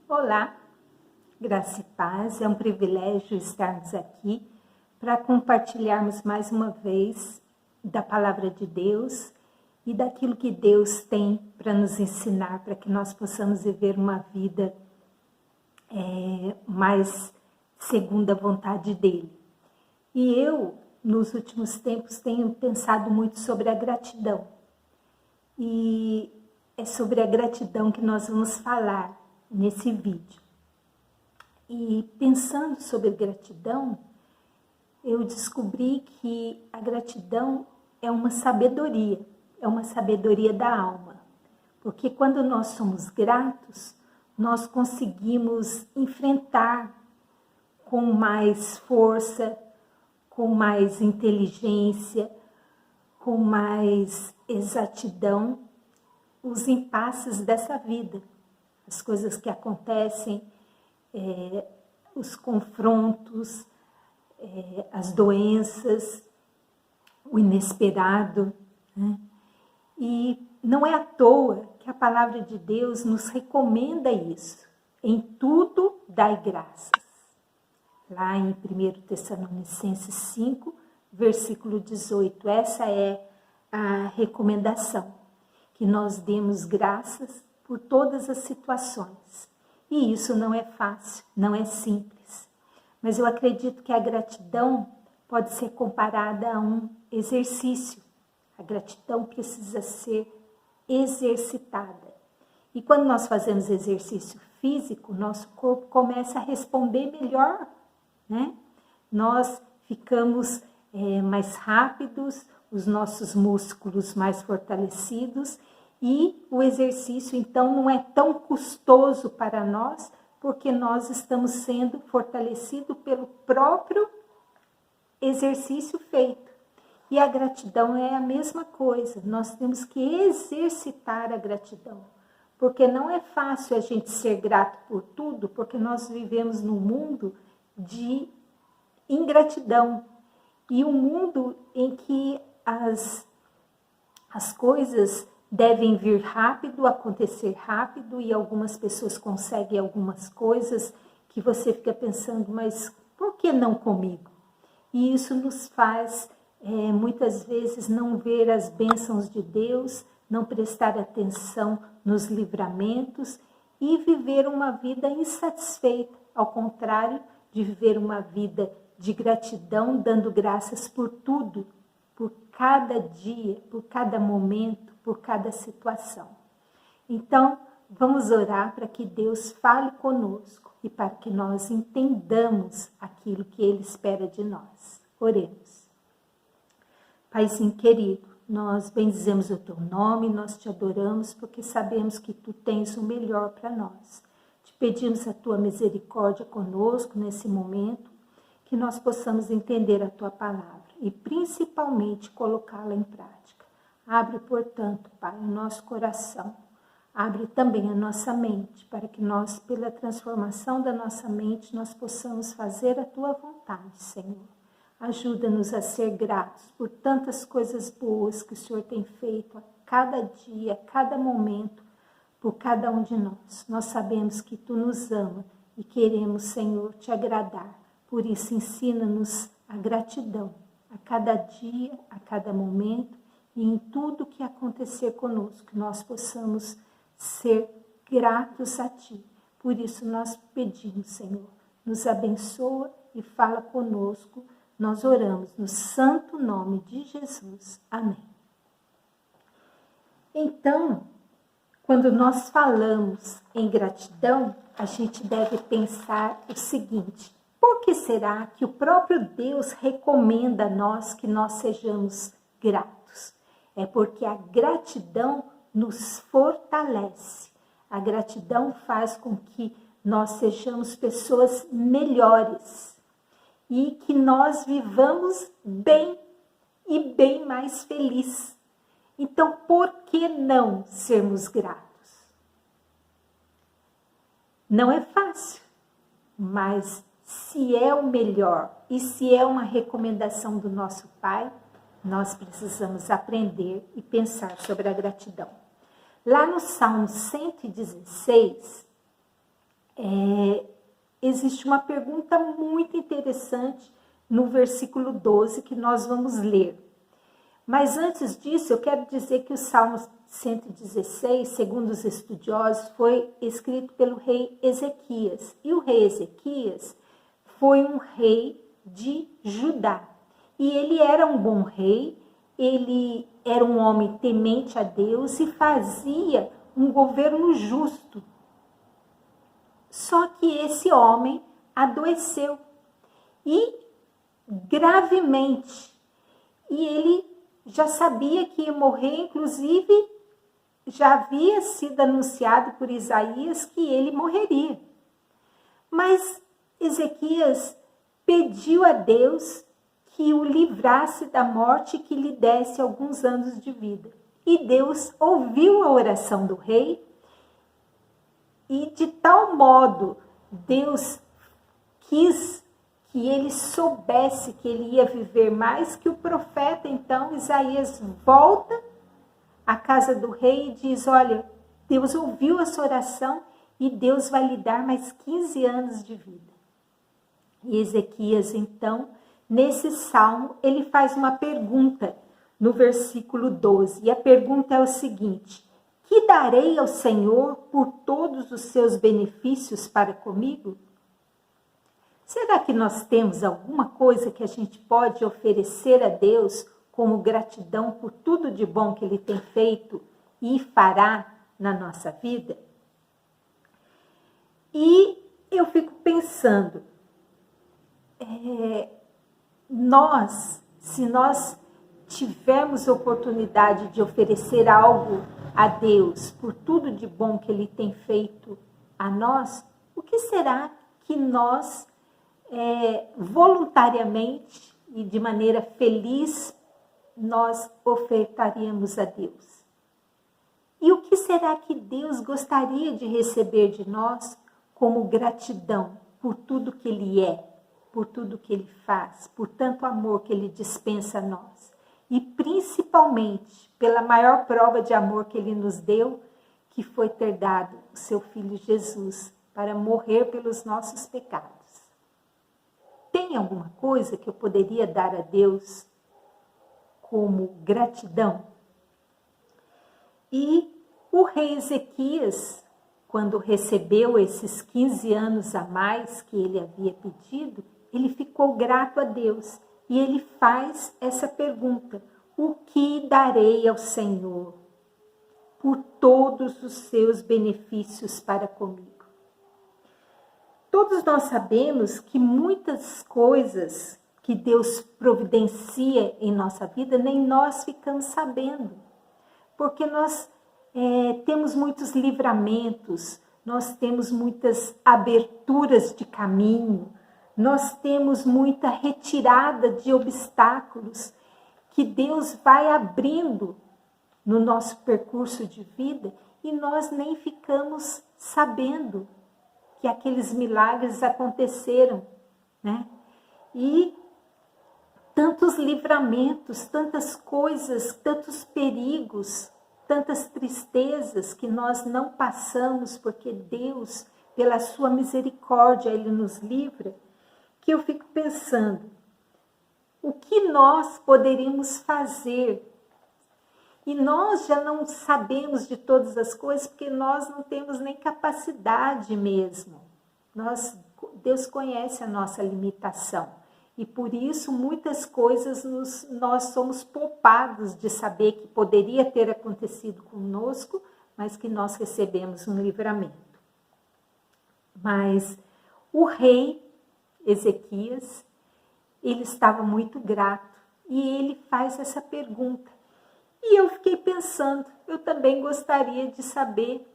Olá, graça e paz, é um privilégio estarmos aqui para compartilharmos mais uma vez da palavra de Deus e daquilo que Deus tem para nos ensinar, para que nós possamos viver uma vida mais segundo a vontade dEle. E eu, nos últimos tempos, tenho pensado muito sobre a gratidão. E é sobre a gratidão que nós vamos falar nesse vídeo. E pensando sobre gratidão, eu descobri que a gratidão é uma sabedoria da alma. Porque quando nós somos gratos, nós conseguimos enfrentar com mais força, com mais inteligência, com mais exatidão, os impasses dessa vida, as coisas que acontecem, os confrontos, as doenças, o inesperado, né? E não é à toa que a palavra de Deus nos recomenda isso. Em tudo dai graças. Lá em 1 Tessalonicenses 5, versículo 18. Essa é a recomendação. Que nós demos graças por todas as situações. E isso não é fácil, não é simples. Mas eu acredito que a gratidão pode ser comparada a um exercício. A gratidão precisa ser exercitada. E quando nós fazemos exercício físico, nosso corpo começa a responder melhor, né? Nós ficamos mais rápidos, os nossos músculos mais fortalecidos e o exercício, então, não é tão custoso para nós, porque nós estamos sendo fortalecidos pelo próprio exercício feito. E a gratidão é a mesma coisa, nós temos que exercitar a gratidão, porque não é fácil a gente ser grato por tudo, porque nós vivemos num mundo de ingratidão, e um mundo em que as coisas devem vir rápido, acontecer rápido, e algumas pessoas conseguem algumas coisas que você fica pensando, mas por que não comigo? E isso nos faz, muitas vezes, não ver as bênçãos de Deus, não prestar atenção nos livramentos e viver uma vida insatisfeita, ao contrário de viver uma vida de gratidão, dando graças por tudo, por cada dia, por cada momento, por cada situação. Então, vamos orar para que Deus fale conosco e para que nós entendamos aquilo que Ele espera de nós. Oremos. Paizinho querido, nós bendizemos o Teu nome, nós Te adoramos porque sabemos que Tu tens o melhor para nós. Te pedimos a Tua misericórdia conosco nesse momento, que nós possamos entender a Tua palavra e principalmente colocá-la em prática. Abre, portanto, Pai, o nosso coração. Abre também a nossa mente, para que nós, pela transformação da nossa mente, nós possamos fazer a Tua vontade, Senhor. Ajuda-nos a ser gratos por tantas coisas boas que o Senhor tem feito a cada dia, a cada momento, por cada um de nós. Nós sabemos que Tu nos ama e queremos, Senhor, Te agradar. Por isso, ensina-nos a gratidão a cada dia, a cada momento e em tudo que acontecer conosco, que nós possamos ser gratos a Ti. Por isso, nós pedimos, Senhor, nos abençoa e fala conosco. Nós oramos no santo nome de Jesus. Amém. Então, quando nós falamos em gratidão, a gente deve pensar o seguinte: por que será que o próprio Deus recomenda a nós que nós sejamos gratos? É porque a gratidão nos fortalece. A gratidão faz com que nós sejamos pessoas melhores e que nós vivamos bem e bem mais felizes. Então, por que não sermos gratos? Não é fácil, mas se é o melhor e se é uma recomendação do nosso Pai, nós precisamos aprender e pensar sobre a gratidão. Lá no Salmo 116, existe uma pergunta muito interessante no versículo 12 que nós vamos ler. Mas antes disso, eu quero dizer que o Salmo 116, segundo os estudiosos, foi escrito pelo rei Ezequias. E o rei Ezequias foi um rei de Judá. E ele era um bom rei, ele era um homem temente a Deus e fazia um governo justo. Só que esse homem adoeceu, e gravemente. E ele já sabia que ia morrer, inclusive já havia sido anunciado por Isaías que ele morreria. Mas Ezequias pediu a Deus que o livrasse da morte e que lhe desse alguns anos de vida. E Deus ouviu a oração do rei, e de tal modo Deus quis que ele soubesse que ele ia viver mais, que o profeta, então, Isaías, volta à casa do rei e diz: olha, Deus ouviu a sua oração e Deus vai lhe dar mais 15 anos de vida. E Ezequias, então, nesse salmo, ele faz uma pergunta no versículo 12. E a pergunta é o seguinte: que darei ao Senhor por todos os seus benefícios para comigo? Será que nós temos alguma coisa que a gente pode oferecer a Deus como gratidão por tudo de bom que Ele tem feito e fará na nossa vida? E eu fico pensando, se nós tivermos oportunidade de oferecer algo a Deus por tudo de bom que Ele tem feito a nós, o que será que nós voluntariamente e de maneira feliz nós ofertaríamos a Deus? E o que será que Deus gostaria de receber de nós como gratidão por tudo que Ele é, por tudo que Ele faz, por tanto amor que Ele dispensa a nós? E principalmente pela maior prova de amor que Ele nos deu, que foi ter dado o seu Filho Jesus para morrer pelos nossos pecados. Tem alguma coisa que eu poderia dar a Deus como gratidão? E o rei Ezequias, quando recebeu esses 15 anos a mais que ele havia pedido, ele ficou grato a Deus. E ele faz essa pergunta: o que darei ao Senhor por todos os seus benefícios para comigo? Todos nós sabemos que muitas coisas que Deus providencia em nossa vida, nem nós ficamos sabendo. Porque nós temos muitos livramentos, nós temos muitas aberturas de caminho, nós temos muita retirada de obstáculos que Deus vai abrindo no nosso percurso de vida e nós nem ficamos sabendo que aqueles milagres aconteceram, né? E tantos livramentos, tantas coisas, tantos perigos, tantas tristezas que nós não passamos porque Deus, pela sua misericórdia, Ele nos livra, que eu fico pensando, o que nós poderíamos fazer? E nós já não sabemos de todas as coisas, porque nós não temos nem capacidade mesmo. Deus conhece a nossa limitação. E por isso, muitas coisas nós somos poupados de saber que poderia ter acontecido conosco, mas que nós recebemos um livramento. Mas o rei Ezequias, ele estava muito grato e ele faz essa pergunta. E eu fiquei pensando, eu também gostaria de saber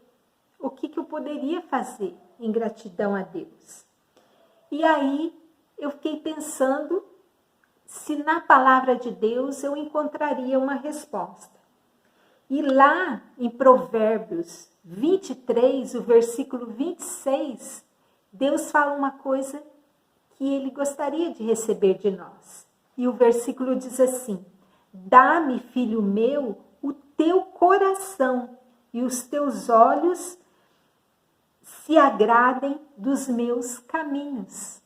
o que eu poderia fazer em gratidão a Deus. E aí eu fiquei pensando se na palavra de Deus eu encontraria uma resposta. E lá em Provérbios 23, o versículo 26, Deus fala uma coisa que Ele gostaria de receber de nós. E o versículo diz assim: dá-me, filho meu, o teu coração e os teus olhos se agradem dos meus caminhos.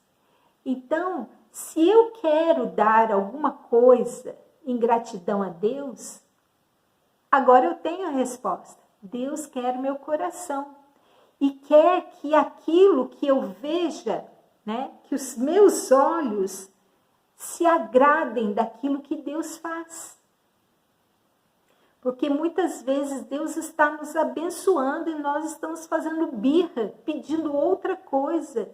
Então, se eu quero dar alguma coisa em gratidão a Deus, agora eu tenho a resposta. Deus quer meu coração e quer que aquilo que eu veja, né, que os meus olhos se agradem daquilo que Deus faz. Porque muitas vezes Deus está nos abençoando e nós estamos fazendo birra, pedindo outra coisa,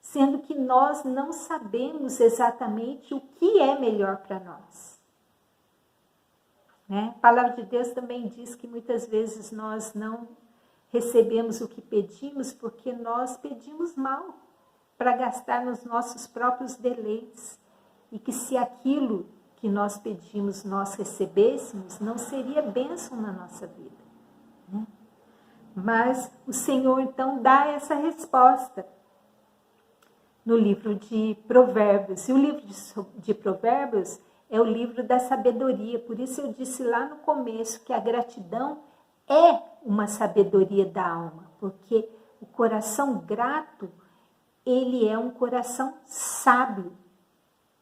sendo que nós não sabemos exatamente o que é melhor para nós. Né? A palavra de Deus também diz que muitas vezes nós não recebemos o que pedimos porque nós pedimos mal, para gastar nos nossos próprios deleites. E que se aquilo que nós pedimos nós recebêssemos, não seria bênção na nossa vida. Né? Mas o Senhor então dá essa resposta no livro de Provérbios. E o livro de Provérbios é o livro da sabedoria. Por isso eu disse lá no começo que a gratidão é uma sabedoria da alma. Porque o coração grato, ele é um coração sábio.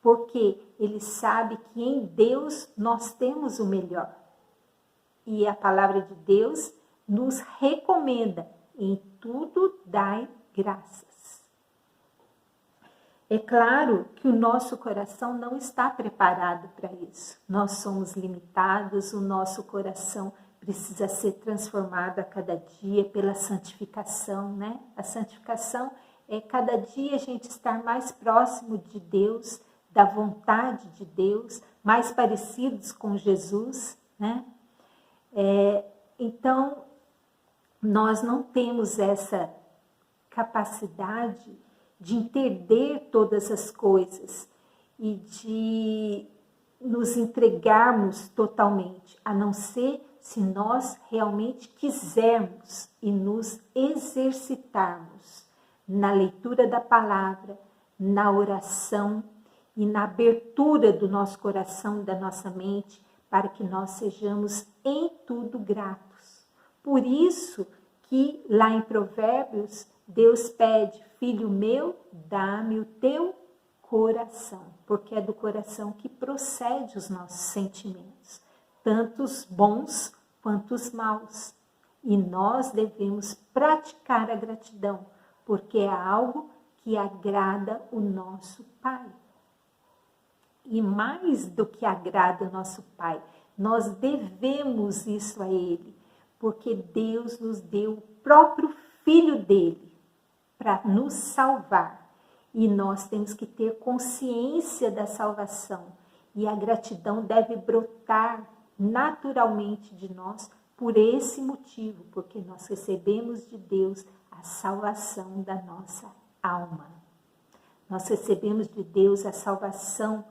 Porque ele sabe que em Deus nós temos o melhor. E a palavra de Deus nos recomenda: em tudo dai graças. É claro que o nosso coração não está preparado para isso. Nós somos limitados, o nosso coração precisa ser transformado a cada dia pela santificação, né? A santificação é cada dia a gente estar mais próximo de Deus, da vontade de Deus, mais parecidos com Jesus, né? Então, nós não temos essa capacidade de entender todas as coisas e de nos entregarmos totalmente, a não ser se nós realmente quisermos e nos exercitarmos na leitura da palavra, na oração, e na abertura do nosso coração e da nossa mente, para que nós sejamos em tudo gratos. Por isso que lá em Provérbios, Deus pede: filho meu, dá-me o teu coração, porque é do coração que procede os nossos sentimentos, tanto os bons quanto os maus. E nós devemos praticar a gratidão, porque é algo que agrada o nosso Pai. E mais do que agrada o nosso Pai, nós devemos isso a Ele, porque Deus nos deu o próprio Filho dele para nos salvar. E nós temos que ter consciência da salvação. E a gratidão deve brotar naturalmente de nós por esse motivo, porque nós recebemos de Deus a salvação da nossa alma. Nós recebemos de Deus a salvação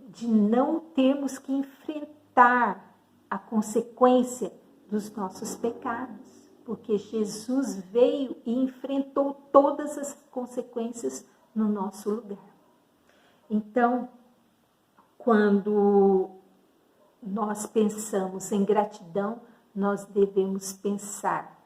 de não termos que enfrentar a consequência dos nossos pecados, porque Jesus veio e enfrentou todas as consequências no nosso lugar. Então, quando nós pensamos em gratidão, nós devemos pensar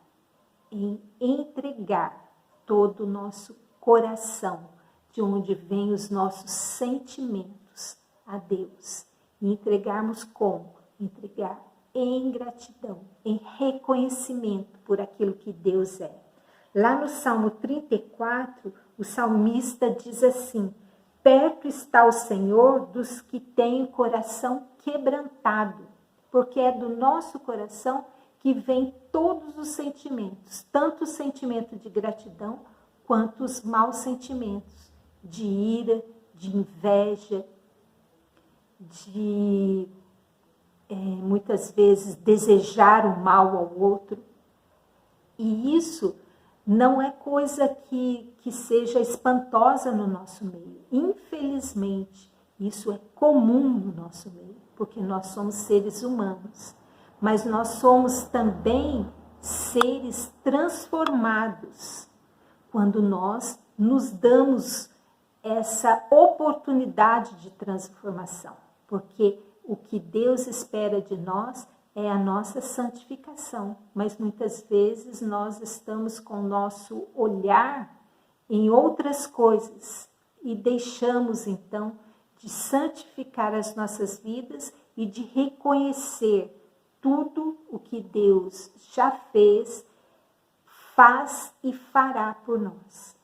em entregar todo o nosso coração, de onde vêm os nossos sentimentos a Deus. E entregarmos como? Entregar em gratidão, em reconhecimento por aquilo que Deus é. Lá no Salmo 34, o salmista diz assim: perto está o Senhor dos que têm o coração quebrantado, porque é do nosso coração que vem todos os sentimentos, tanto o sentimento de gratidão quanto os maus sentimentos, de ira, de inveja, de muitas vezes desejar o mal ao outro. E isso não é coisa que seja espantosa no nosso meio. Infelizmente, isso é comum no nosso meio, porque nós somos seres humanos. Mas nós somos também seres transformados quando nós nos damos essa oportunidade de transformação, porque o que Deus espera de nós é a nossa santificação. Mas muitas vezes nós estamos com o nosso olhar em outras coisas e deixamos então de santificar as nossas vidas e de reconhecer tudo o que Deus já fez, faz e fará por nós.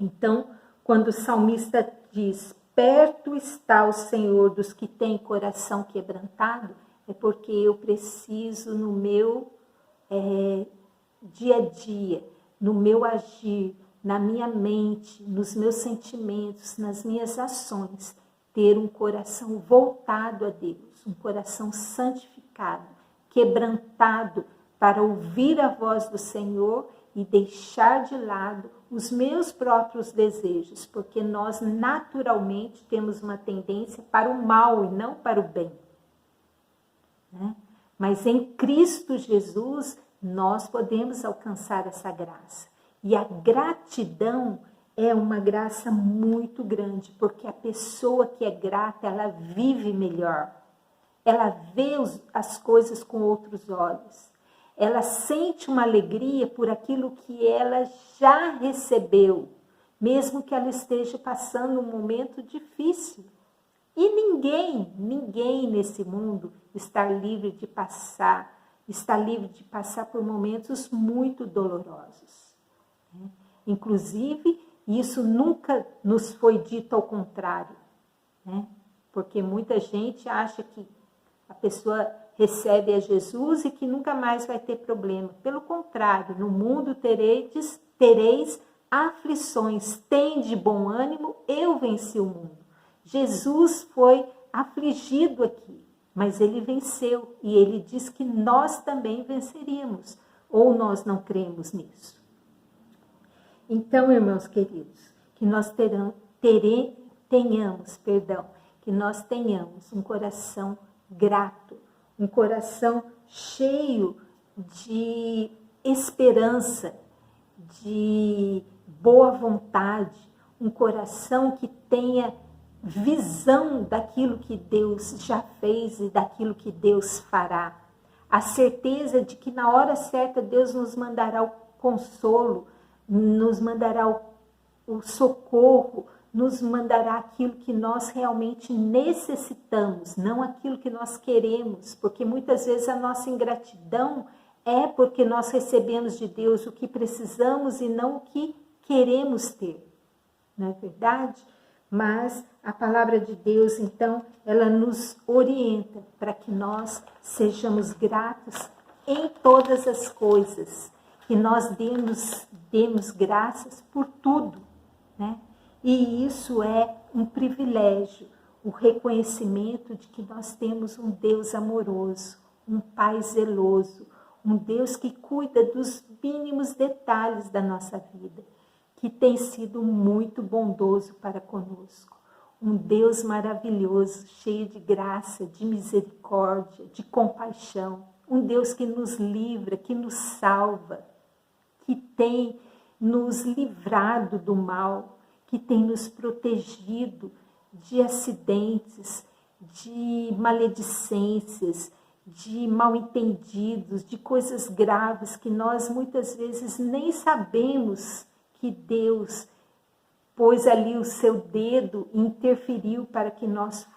Então, quando o salmista diz, perto está o Senhor dos que têm coração quebrantado, é porque eu preciso no meu dia a dia, no meu agir, na minha mente, nos meus sentimentos, nas minhas ações, ter um coração voltado a Deus, um coração santificado, quebrantado, para ouvir a voz do Senhor e deixar de lado os meus próprios desejos, porque nós naturalmente temos uma tendência para o mal e não para o bem. Né? Mas em Cristo Jesus nós podemos alcançar essa graça. E a gratidão é uma graça muito grande, porque a pessoa que é grata, ela vive melhor. Ela vê as coisas com outros olhos. Ela sente uma alegria por aquilo que ela já recebeu, mesmo que ela esteja passando um momento difícil. E ninguém nesse mundo está livre de passar por momentos muito dolorosos. Inclusive, isso nunca nos foi dito ao contrário, né? Porque muita gente acha que a pessoa recebe a Jesus e que nunca mais vai ter problema. Pelo contrário, no mundo tereis aflições, tende bom ânimo, eu venci o mundo. Jesus foi afligido aqui, mas ele venceu e ele diz que nós também venceríamos, ou nós não cremos nisso. Então, irmãos queridos, que nós tenhamos um coração grato, um coração cheio de esperança, de boa vontade, um coração que tenha visão daquilo que Deus já fez e daquilo que Deus fará. A certeza de que na hora certa Deus nos mandará o consolo, nos mandará o socorro, nos mandará aquilo que nós realmente necessitamos, não aquilo que nós queremos, porque muitas vezes a nossa ingratidão é porque nós recebemos de Deus o que precisamos e não o que queremos ter, não é verdade? Mas a palavra de Deus, então, ela nos orienta para que nós sejamos gratos em todas as coisas, que nós demos graças por tudo, né? E isso é um privilégio, o reconhecimento de que nós temos um Deus amoroso, um Pai zeloso, um Deus que cuida dos mínimos detalhes da nossa vida, que tem sido muito bondoso para conosco. Um Deus maravilhoso, cheio de graça, de misericórdia, de compaixão. Um Deus que nos livra, que nos salva, que tem nos livrado do mal, que tem nos protegido de acidentes, de maledicências, de mal-entendidos, de coisas graves que nós muitas vezes nem sabemos que Deus pôs ali o seu dedo e interferiu para que nós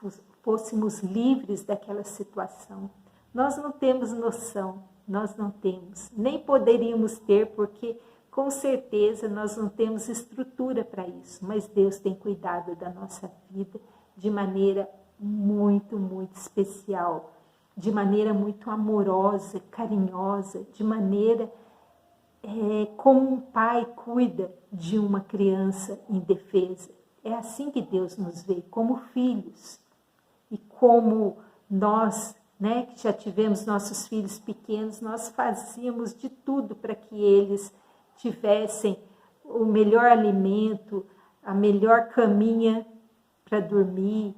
fôssemos livres daquela situação. Nós não temos noção, nós não temos, nem poderíamos ter, porque com certeza nós não temos estrutura para isso, mas Deus tem cuidado da nossa vida de maneira muito, muito especial, de maneira muito amorosa, carinhosa, de maneira como um pai cuida de uma criança indefesa. É assim que Deus nos vê, como filhos. E como nós, né, que já tivemos nossos filhos pequenos, nós fazíamos de tudo para que eles tivessem o melhor alimento, a melhor caminha para dormir,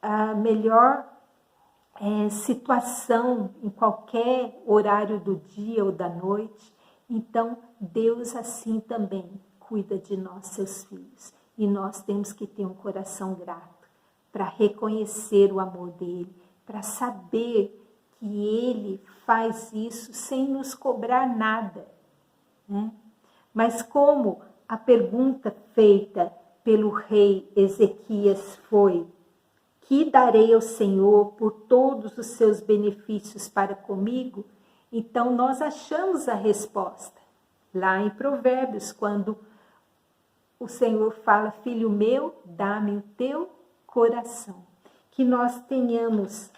a melhor situação em qualquer horário do dia ou da noite. Então, Deus assim também cuida de nós, seus filhos. E nós temos que ter um coração grato para reconhecer o amor dele, para saber que e Ele faz isso sem nos cobrar nada, né? Mas como a pergunta feita pelo rei Ezequias foi: que darei ao Senhor por todos os seus benefícios para comigo? Então nós achamos a resposta lá em Provérbios, quando o Senhor fala: filho meu, dá-me o teu coração. Que nós tenhamos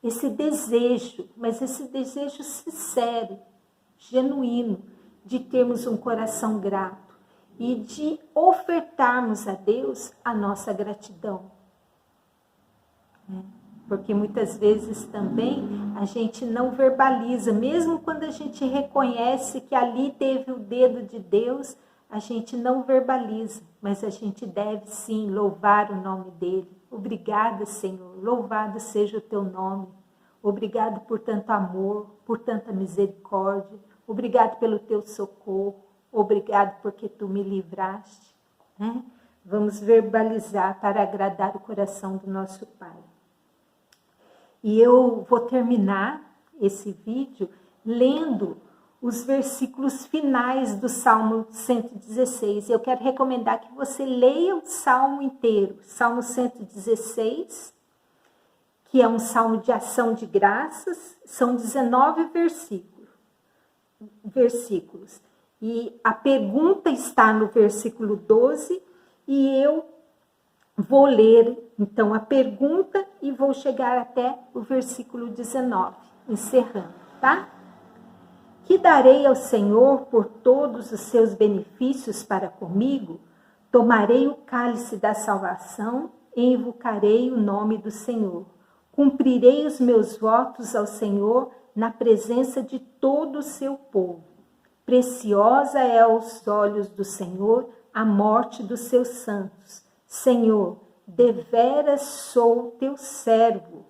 esse desejo, mas esse desejo sincero, genuíno, de termos um coração grato e de ofertarmos a Deus a nossa gratidão. Porque muitas vezes também a gente não verbaliza, mesmo quando a gente reconhece que ali teve o dedo de Deus, a gente não verbaliza, mas a gente deve sim louvar o nome dele. Obrigada, Senhor, louvado seja o teu nome. Obrigado por tanto amor, por tanta misericórdia. Obrigado pelo teu socorro. Obrigado porque tu me livraste. Né? Vamos verbalizar para agradar o coração do nosso Pai. E eu vou terminar esse vídeo lendo os versículos finais do Salmo 116. Eu quero recomendar que você leia o Salmo inteiro. Salmo 116, que é um salmo de ação de graças, são 19 versículos. E a pergunta está no versículo 12, e eu vou ler, então, a pergunta e vou chegar até o versículo 19, encerrando, tá? Que darei ao Senhor por todos os seus benefícios para comigo? Tomarei o cálice da salvação e invocarei o nome do Senhor. Cumprirei os meus votos ao Senhor na presença de todo o seu povo. Preciosa é aos olhos do Senhor a morte dos seus santos. Senhor, deveras sou teu servo,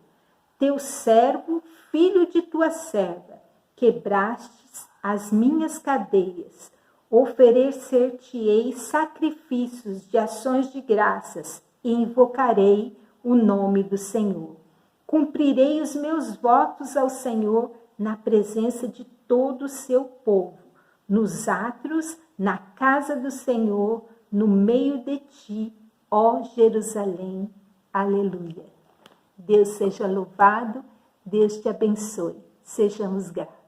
filho de tua serva. Quebrastes as minhas cadeias. Oferecer-te-ei sacrifícios de ações de graças e invocarei o nome do Senhor. Cumprirei os meus votos ao Senhor na presença de todo o seu povo, nos átrios, na casa do Senhor, no meio de ti, ó Jerusalém. Aleluia. Deus seja louvado, Deus te abençoe. Sejamos gratos.